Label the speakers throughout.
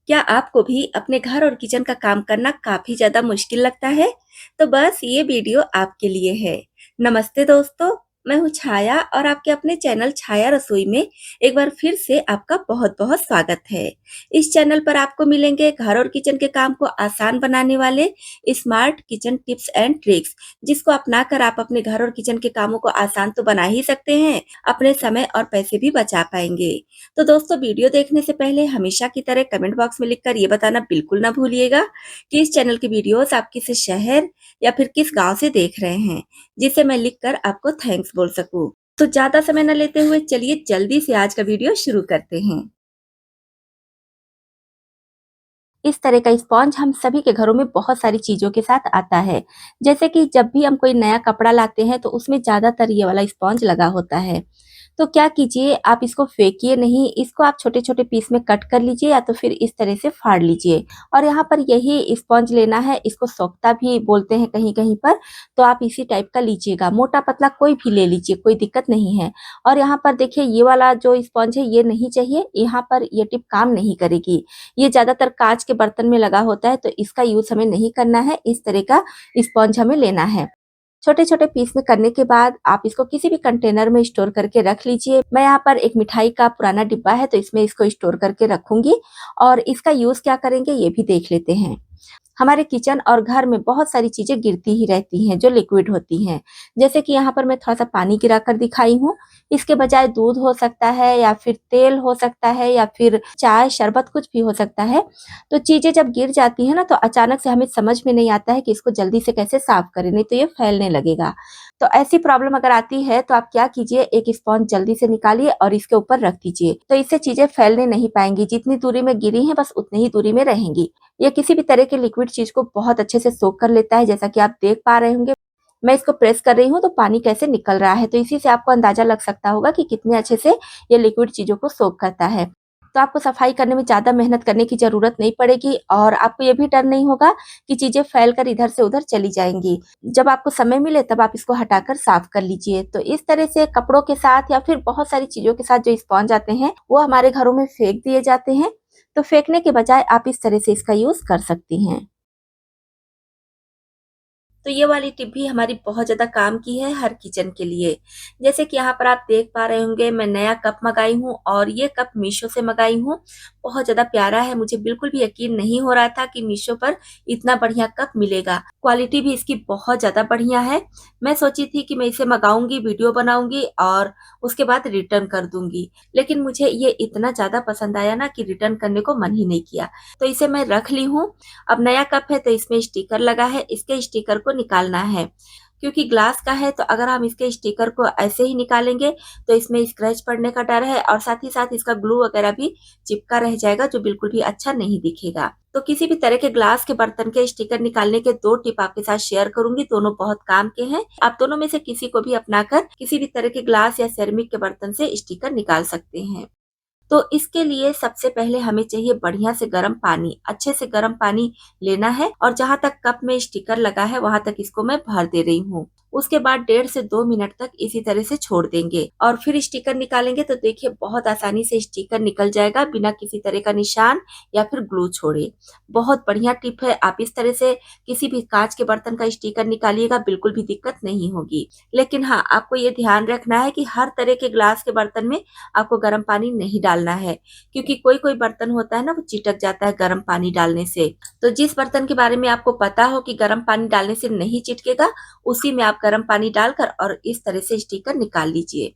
Speaker 1: क्या आपको भी अपने घर और किचन का काम करना काफ़ी ज़्यादा मुश्किल लगता है? तो बस ये वीडियो आपके लिए है। नमस्ते दोस्तों, मैं हूँ छाया और आपके अपने चैनल छाया रसोई में एक बार फिर से आपका बहुत-बहुत स्वागत है। इस चैनल पर आपको मिलेंगे घर और किचन के काम को आसान बनाने वाले smart kitchen tips and tricks, जिसको अपनाकर आप अपने घर और किचन के कामों को आसान तो बना ही सकते हैं, अपने समय और पैसे भी बचा पाएंगे। तो दोस्तों, वीडियो देखने से पहले हमेशा की तरह कमेंट बॉक्स में लिखकर ये बताना बिल्कुल ना भूलिएगा कि इस चैनल की वीडियोस आप किस शहर या फिर किस गांव से देख रहे हैं, जिसे मैं लिखकर आपको थैंक्स बोल सकूं। तो ज्यादा समय न लेते हुए चलिए जल्दी से आज का वीडियो शुरू करते हैं। इस तरह का स्पॉन्ज हम सभी के घरों में बहुत सारी चीज़ों के साथ आता है। जैसे कि जब भी हम कोई नया कपड़ा लाते हैं तो उसमें ज़्यादातर ये वाला स्पॉन्ज लगा होता है। तो क्या कीजिए, आप इसको फेंकिए नहीं, इसको आप छोटे-छोटे पीस में कट कर लीजिए या तो फिर इस तरह से फाड़ लीजिए। और यहाँ पर यही स्पॉन्ज लेना है, इसको सोख्ता भी बोलते हैं कहीं-कहीं पर, तो आप इसी टाइप का लीजिएगा। मोटा-पतला कोई भी ले लीजिए, कोई दिक्कत नहीं है। और यहाँ पर देखिए, ये वाला जो स्पॉन्ज है ये नहीं चाहिए, यहाँ पर ये टिप काम नहीं करेगी। ये ज़्यादातर काँच के बर्तन में लगा होता है, तो इसका यूज़ हमें नहीं करना है। इस तरह का स्पॉन्ज हमें लेना है। छोटे-छोटे पीस में करने के बाद आप इसको किसी भी कंटेनर में स्टोर करके रख लीजिए। मैं यहाँ पर एक मिठाई का पुराना डिब्बा है, तो इसमें इसको स्टोर करके रखूँगी। और इसका यूज़ क्या करेंगे ये भी देख लेते हैं। हमारे किचन और घर में बहुत सारी चीज़ें गिरती ही रहती हैं जो लिक्विड होती हैं। जैसे कि यहाँ पर मैं थोड़ा-सा पानी गिरा कर दिखाई हूँ। इसके बजाय दूध हो सकता है या फिर तेल हो सकता है या फिर चाय, शरबत कुछ भी हो सकता है। तो चीज़ें जब गिर जाती हैं ना, तो अचानक से हमें समझ में नहीं आता है कि इसको जल्दी से कैसे साफ करें, नहीं तो ये फैलने लगेगा। तो ऐसी प्रॉब्लम अगर आती है तो आप क्या कीजिए, एक स्पॉन्ज जल्दी से निकालिए और इसके ऊपर रख दीजिए। तो इससे चीज़ें फैलने नहीं पाएँगी, जितनी दूरी में गिरी हैं बस उतनी ही दूरी में रहेंगी। ये किसी भी तरह के लिक्विड चीज़ को बहुत अच्छे से सोक कर लेता है, जैसा कि आप देख पा रहे होंगे। मैं इसको प्रेस कर रही हूँ तो पानी कैसे निकल रहा है, तो इसी से आपको अंदाज़ा लग सकता होगा कि कितने अच्छे से ये लिक्विड चीज़ों को सोक करता है। तो आपको सफाई करने में ज़्यादा मेहनत करने की ज़रूरत नहीं पड़ेगी और आपको ये भी डर नहीं होगा कि चीज़ें फैल कर इधर से उधर चली जाएँगी। जब आपको समय मिले तब आप इसको हटाकर साफ कर लीजिए। तो इस तरह से कपड़ों के साथ या फिर बहुत सारी चीज़ों के साथ जो स्पॉन्ज आते हैं, वो हमारे घरों में फेंक दिए जाते हैं। तो फेंकने के बजाय आप इस तरह से इसका यूज़ कर सकती हैं। तो ये वाली टिप भी हमारी बहुत ज़्यादा काम की है हर किचन के लिए। जैसे कि यहाँ पर आप देख पा रहे होंगे, मैं नया कप मँगाई हूँ और ये कप मीशो से मँगाई हूँ। बहुत ज़्यादा प्यारा है, मुझे बिल्कुल भी यकीन नहीं हो रहा था कि मीशो पर इतना बढ़िया कप मिलेगा। क्वालिटी भी इसकी बहुत ज़्यादा बढ़िया है। मैं सोची थी कि मैं इसे मँगाऊँगी, वीडियो बनाऊँगी और उसके बाद रिटर्न कर दूँगी। लेकिन मुझे ये इतना ज़्यादा पसंद आया ना कि रिटर्न करने को मन ही नहीं किया। तो इसे मैं रख ली हूँ। अब नया कप है तो इसमें स्टिकर लगा है, इसके स्टिकर को निकालना है। क्योंकि ग्लास का है तो अगर हम इसके स्टिकर को ऐसे ही निकालेंगे तो इसमें स्क्रैच पड़ने का डर है और साथ ही साथ इसका ग्लू वगैरह भी चिपका रह जाएगा, जो बिल्कुल भी अच्छा नहीं दिखेगा। तो किसी भी तरह के ग्लास के बर्तन के स्टिकर निकालने के 2 टिप आपके साथ शेयर करूंगी, दोनों बहुत काम के हैं। आप दोनों में से किसी को भी अपनाकर किसी भी तरह के ग्लास या सेरेमिक के बर्तन से स्टिकर निकाल सकते हैं। तो इसके लिए सबसे पहले हमें चाहिए बढ़िया से गर्म पानी। अच्छे से गर्म पानी लेना है और जहाँ तक कप में स्टिकर लगा है वहां तक इसको मैं भर दे रही हूँ। उसके बाद 1.5 से 2 मिनट तक इसी तरह से छोड़ देंगे और फिर स्टिकर निकालेंगे तो देखिए बहुत आसानी से स्टिकर निकल जाएगा बिना किसी तरह का निशान या फिर ग्लू छोड़े। बहुत बढ़िया टिप है, आप इस तरह से किसी भी कांच के बर्तन का स्टिकर निकालिएगा, बिल्कुल भी दिक्कत नहीं होगी। लेकिन हाँ, आपको ये ध्यान रखना है कि हर तरह के ग्लास के बर्तन में आपको गर्म पानी नहीं डालना है, क्योंकि कोई-कोई बर्तन होता है ना, वो चिटक जाता है गर्म पानी डालने से। तो जिस बर्तन के बारे में आपको पता हो कि गर्म पानी डालने से नहीं चिटकेगा, उसी में आप गर्म पानी डालकर और इस तरह से स्टिकर निकाल लीजिए।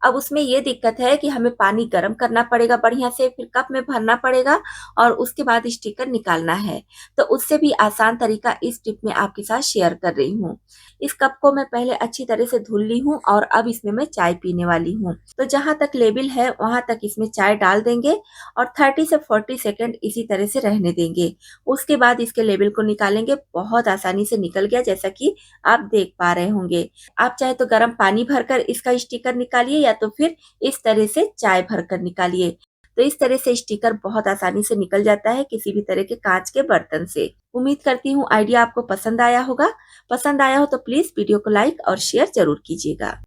Speaker 1: अब उसमें ये दिक्कत है कि हमें पानी गर्म करना पड़ेगा बढ़िया से, फिर कप में भरना पड़ेगा और उसके बाद स्टिकर निकालना है। तो उससे भी आसान तरीका इस टिप में आपके साथ शेयर कर रही हूँ। इस कप को मैं पहले अच्छी तरह से धुल ली हूँ और अब इसमें मैं चाय पीने वाली हूँ। तो जहाँ तक लेबल है वहां तक इसमें चाय डाल देंगे और 30 से 40 सेकंड इसी तरह से रहने देंगे। उसके बाद इसके लेबल को निकालेंगे, बहुत आसानी से निकल गया जैसा कि आप देख पा रहे होंगे। आप चाहे तो गर्म पानी भरकर इसका स्टिकर निकालिए या तो फिर इस तरह से चाय भरकर निकालिए। तो इस तरह से स्टिकर बहुत आसानी से निकल जाता है किसी भी तरह के कांच के बर्तन से। उम्मीद करती हूँ आइडिया आपको पसंद आया होगा। पसंद आया हो तो प्लीज वीडियो को लाइक और शेयर जरूर कीजिएगा।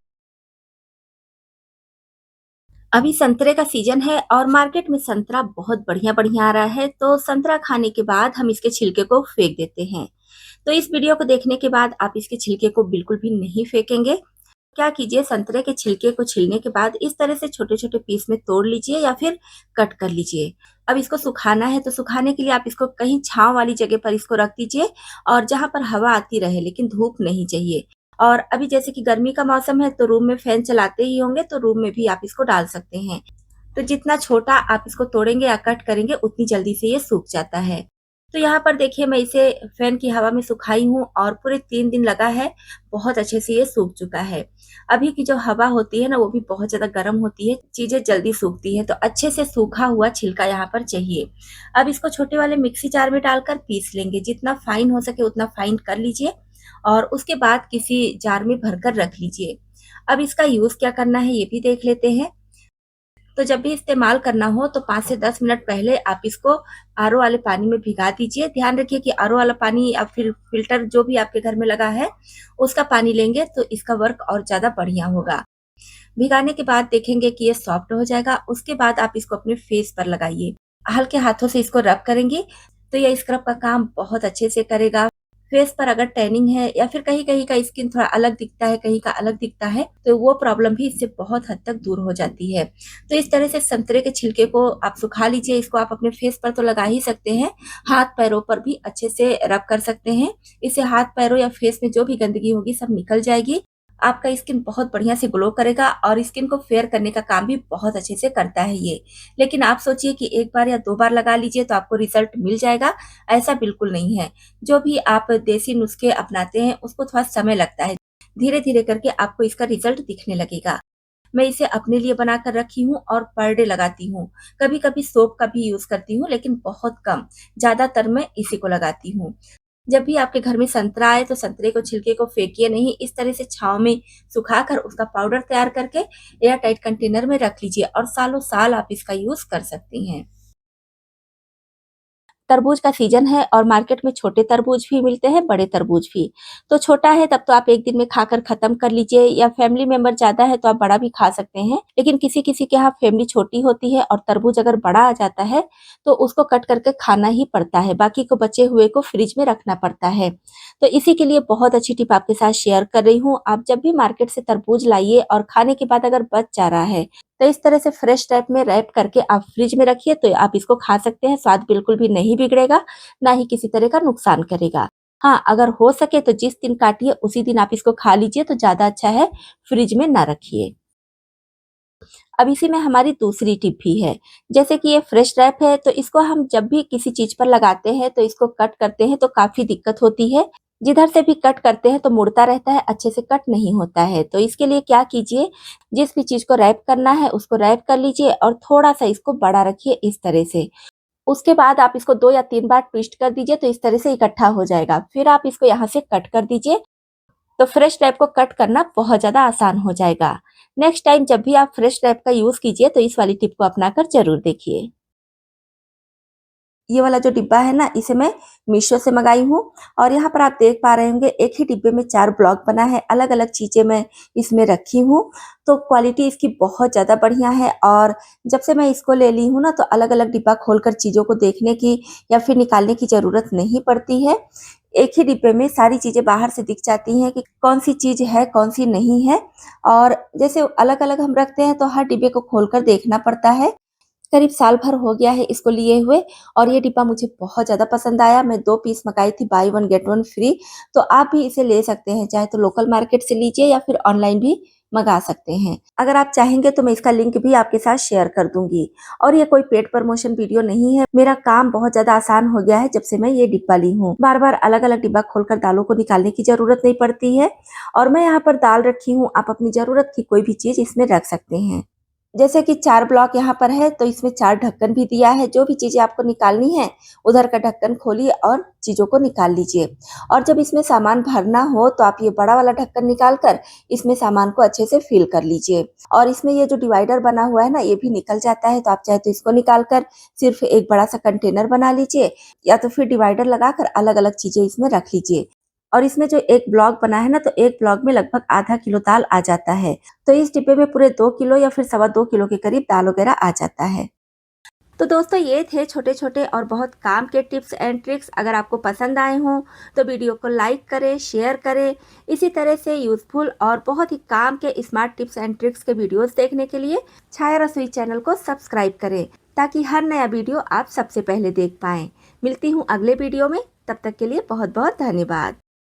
Speaker 1: अभी संतरे का सीजन है और मार्केट में संतरा बहुत बढ़िया-बढ़िया आ रहा है, तो संतरा खाने के बाद हम इसके छिलके को फेंक देते हैं। तो इस वीडियो को देखने के बाद आप इसके छिलके को बिल्कुल भी नहीं फेंकेंगे। क्या कीजिए, संतरे के छिलके को छीलने के बाद इस तरह से छोटे-छोटे पीस में तोड़ लीजिए या फिर कट कर लीजिए। अब इसको सुखाना है, तो सुखाने के लिए आप इसको कहीं छाँव वाली जगह पर इसको रख दीजिए और जहाँ पर हवा आती रहे, लेकिन धूप नहीं चाहिए। और अभी जैसे कि गर्मी का मौसम है, तो रूम में फैन चलाते ही होंगे, तो रूम में भी आप इसको डाल सकते हैं। तो जितना छोटा आप इसको तोड़ेंगे या कट करेंगे, उतनी जल्दी से ये सूख जाता है। तो यहाँ पर देखिए, मैं इसे फैन की हवा में सुखाई हूँ और पूरे 3 दिन लगा है, बहुत अच्छे से ये सूख चुका है। अभी की जो हवा होती है ना, वो भी बहुत ज़्यादा गर्म होती है, चीज़ें जल्दी सूखती हैं, तो अच्छे से सूखा हुआ छिलका यहाँ पर चाहिए। अब इसको छोटे वाले मिक्सी जार में डालकर पीस लेंगे, जितना फाइन हो सके उतना फाइन कर लीजिए और उसके बाद किसी जार में भरकर रख लीजिए। अब इसका यूज़ क्या करना है, ये भी देख लेते हैं। तो जब भी इस्तेमाल करना हो, तो 5 से 10 मिनट पहले आप इसको आरओ वाले पानी में भिगा दीजिए। ध्यान रखिए कि आरओ वाला पानी या फिर फ़िल्टर जो भी आपके घर में लगा है, उसका पानी लेंगे तो इसका वर्क और ज़्यादा बढ़िया होगा। भिगाने के बाद देखेंगे कि ये सॉफ्ट हो जाएगा, उसके बाद आप इसको अपने फेस पर लगाइए। हल्के हाथों से इसको रब करेंगे, तो ये स्क्रब का काम बहुत अच्छे से करेगा। फेस पर अगर टैनिंग है या फिर कहीं-कहीं का स्किन थोड़ा अलग दिखता है, कहीं का अलग दिखता है, तो वो प्रॉब्लम भी इससे बहुत हद तक दूर हो जाती है। तो इस तरह से संतरे के छिलके को आप सुखा लीजिए, इसको आप अपने फेस पर तो लगा ही सकते हैं, हाथ-पैरों पर भी अच्छे से रब कर सकते हैं। इससे हाथ-पैरों या फेस में जो भी गंदगी होगी सब निकल जाएगी। आपका स्किन बहुत बढ़िया से ग्लो करेगा और स्किन को फेयर करने का काम भी बहुत अच्छे से करता है ये। लेकिन आप सोचिए कि 1 बार या 2 बार लगा लीजिए तो आपको रिज़ल्ट मिल जाएगा, ऐसा बिल्कुल नहीं है। जो भी आप देसी नुस्खे अपनाते हैं, उसको थोड़ा समय लगता है। धीरे-धीरे करके आपको इसका रिज़ल्ट दिखने लगेगा। मैं इसे अपने लिए बनाकर रखी हूँ और पर डे लगाती हूँ। कभी-कभी सोप का भी यूज़ करती हूँ, लेकिन बहुत कम। ज़्यादातर मैं इसी को लगाती हूँ। जब भी आपके घर में संतरा आए, तो संतरे को छिलके को फेंकिए नहीं, इस तरह से छाँव में सुखाकर उसका पाउडर तैयार करके एयर टाइट कंटेनर में रख लीजिए और सालों-साल आप इसका यूज़ कर सकती हैं। तरबूज का सीजन है और मार्केट में छोटे तरबूज भी मिलते हैं, बड़े तरबूज भी। तो छोटा है तब तो आप 1 दिन में खाकर खत्म कर लीजिए, या फैमिली मेंबर ज़्यादा है तो आप बड़ा भी खा सकते हैं। लेकिन किसी-किसी के यहाँ फैमिली छोटी होती है और तरबूज अगर बड़ा आ जाता है, तो उसको कट करके खाना ही पड़ता है, बाकी को बचे हुए को फ्रिज में रखना पड़ता है। तो इसी के लिए बहुत अच्छी टिप आपके साथ शेयर कर रही हूँ। आप जब भी मार्केट से तरबूज लाइए और खाने के बाद अगर बच जा रहा है, तो इस तरह से फ्रेश टाइप में रैप करके आप फ्रिज में रखिए, तो आप इसको खा सकते हैं। स्वाद बिल्कुल भी नहीं बिगड़ेगा, ना ही किसी तरह का नुकसान करेगा। हाँ, अगर हो सके तो जिस दिन काटिए उसी दिन आप इसको खा लीजिए, तो ज़्यादा अच्छा है, फ्रिज में ना रखिए। अब इसी में हमारी दूसरी टिप भी है। जैसे कि ये फ्रेश रैप है, तो इसको हम जब भी किसी चीज़ पर लगाते हैं, तो इसको कट करते हैं तो काफ़ी दिक्कत होती है। जिधर से भी कट करते हैं तो मुड़ता रहता है, अच्छे से कट नहीं होता है। तो इसके लिए क्या कीजिए, जिस भी चीज़ को रैप करना है उसको रैप कर लीजिए और थोड़ा-सा इसको बड़ा रखिए इस तरह से। उसके बाद आप इसको 2 या 3 बार ट्विस्ट कर दीजिए, तो इस तरह से इकट्ठा हो जाएगा। फिर आप इसको यहाँ से कट कर दीजिए, तो फ्रेश रैप को कट करना बहुत ज़्यादा आसान हो जाएगा। नेक्स्ट टाइम जब भी आप फ्रेश रैप का यूज़ कीजिए, तो इस वाली टिप को अपनाकर ज़रूर देखिए। ये वाला जो डिब्बा है ना, इसे मैं मीशो से मँगाई हूँ और यहाँ पर आप देख पा रहे होंगे, एक ही डिब्बे में 4 ब्लॉक बना है, अलग-अलग चीज़ें मैं इसमें रखी हूँ। तो क्वालिटी इसकी बहुत ज़्यादा बढ़िया है और जब से मैं इसको ले ली हूँ ना, तो अलग-अलग डिब्बा खोलकर चीज़ों को देखने की या फिर निकालने की ज़रूरत नहीं पड़ती है। एक ही डिब्बे में सारी चीज़ें बाहर से दिख जाती हैं कि कौन-सी चीज़ है, कौन-सी नहीं है। और जैसे अलग-अलग हम रखते हैं, तो हर डिब्बे को खोलकर देखना पड़ता है। करीब साल भर हो गया है इसको लिए हुए और ये डिब्बा मुझे बहुत ज़्यादा पसंद आया। मैं 2 पीस मँगाई थी, बाय 1 गेट 1 फ्री। तो आप भी इसे ले सकते हैं, चाहे तो लोकल मार्केट से लीजिए या फिर ऑनलाइन भी मँगा सकते हैं। अगर आप चाहेंगे तो मैं इसका लिंक भी आपके साथ शेयर कर दूँगी। और ये कोई पेड प्रमोशन वीडियो नहीं है, मेरा काम बहुत ज़्यादा आसान हो गया है जब से मैं ये डिब्बा ली हूँ। बार-बार अलग-अलग डिब्बा खोलकर दालों को निकालने की ज़रूरत नहीं पड़ती है और मैं यहाँ पर दाल रखी हूँ, आप अपनी ज़रूरत की कोई भी चीज़ इसमें रख सकते हैं। जैसे कि 4 ब्लॉक यहाँ पर है, तो इसमें 4 ढक्कन भी दिया है। जो भी चीज़ें आपको निकालनी है, उधर का ढक्कन खोलिए और चीज़ों को निकाल लीजिए। और जब इसमें सामान भरना हो, तो आप ये बड़ा वाला ढक्कन निकाल कर इसमें सामान को अच्छे से फिल कर लीजिए। और इसमें ये जो डिवाइडर बना हुआ है ना, ये भी निकल जाता है, तो आप चाहे तो इसको निकाल कर सिर्फ़ एक बड़ा-सा कंटेनर बना लीजिए या तो फिर डिवाइडर लगाकर अलग-अलग चीज़ें इसमें रख लीजिए। और इसमें जो एक ब्लॉक बना है ना, तो एक ब्लॉक में लगभग आधा किलो दाल आ जाता है। तो इस डिब्बे में पूरे 2 किलो या फिर सवा 2 किलो के करीब दाल वगैरह आ जाता है। तो दोस्तों ये थे छोटे-छोटे और बहुत काम के टिप्स एंड ट्रिक्स। अगर आपको पसंद आए हों तो वीडियो को लाइक करें, शेयर करें। इसी तरह से यूज़फुल और बहुत ही काम के स्मार्ट टिप्स एंड ट्रिक्स के वीडियोस देखने के लिए छाया रसोई चैनल को सब्सक्राइब करें, ताकि हर नया वीडियो आप सबसे पहले देख पाएँ। मिलती हूँ अगले वीडियो में, तब तक के लिए बहुत-बहुत धन्यवाद।